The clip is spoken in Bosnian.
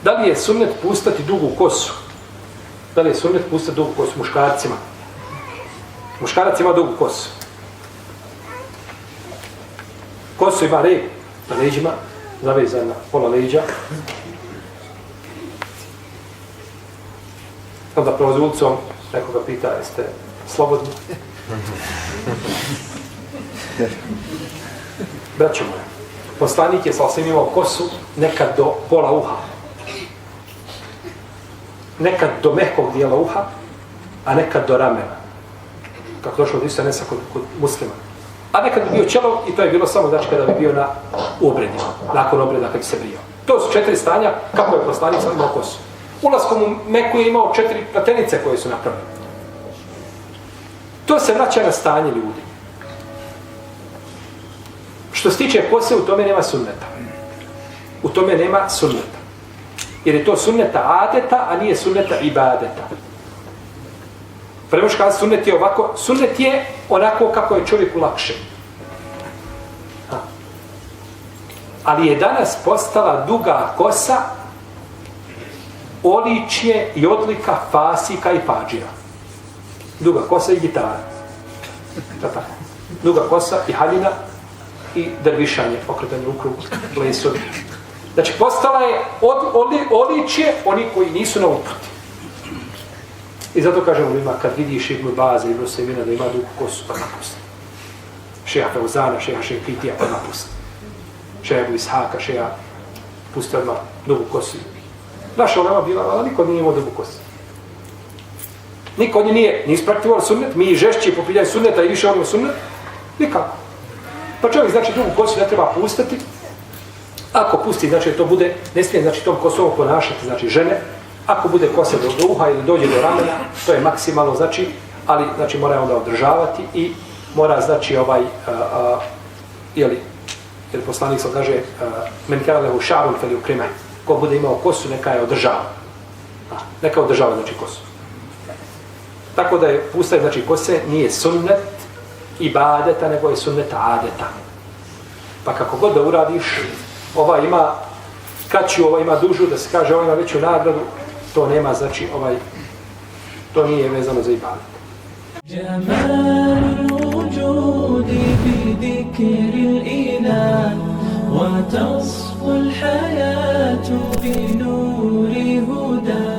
Da li je sunnet pustati dugu kosu? Da li je sunnet pustati dugu kosu muškarcima? Muškarac ima dugu kosu. Kosu ima rep na leđima, zavezan na pola leđa. Onda prolazi ulicom, nekoga pita, jeste slobodni? Braćo moja, poslanik je sasvim imao kosu nekad do pola uha. Nekad do mehkog dijela uha, a nekad do ramena. Kako došlo od Isanesa kod muslima. A nekad bi bio čelo i to je bilo samo znači kada bi bio na obredima, nakon obreda kad bi se brio. To su 4 stanja kako je poslanik imao kosu. Ulaskom u Meku je imao 4 platenice koje su napravljene. To se vraća na stanje ljudi. Što se tiče kose, u tome nema sunneta. U tome nema sunneta. Jer je to sunneta adeta, a nije sunneta ibadeta. Premoš kada sunnet je ovako, sunnet je onako kako je čovjeku lakše. Ali je danas postala duga kosa oličje i odlika fasika i fađira. Duga kosa i gitara. Duga kosa i haljina i dervišanje, okretanje u krug, plesovi. Znači, postala je oličje oni koji nisu na uputi. I zato kažemo ljudima, kad vidiš Ibnu Baza, Ibnu Semina da ima dugu kosu, pa napusti. Šeha Feuzana, šeha Šenkitija, pa napusti. Šeha Ebu Ishaka, šeha pusti odmah dugu kosu. Naša ulema bila, ali niko nije imao dugu kosu. Niko od njih nije ispraktivoval sunnet, mi žešći popiljaju sunneta i više volimo sunnet, nikako. Pa čovjek, znači, dugu kosu ne treba pustiti. Ako pusti, znači, to bude, ne smije, znači, tom kosom ponašati, znači, žene. Ako bude kose do uha ili dođe do ramena, to je maksimalno, znači, ali, znači, mora onda održavati i mora, znači, jer poslanik sam kaže, men kana lehu ša'run falyukrimhu, ko bude imao kosu, neka je održava. Neka održava, znači, kosu. Tako da je pustanje, znači, kose nije sunnet ibadeta, nego je sunnet adeta. Pa kako god da uradiš, ova ima kraću, ova ima dužu, da se kaže, ova ima veću nagradu, to nema, znači, to nije vezano za ibadet. جمال الوجود بذكر الإله وتصفو الحياة بنور هداه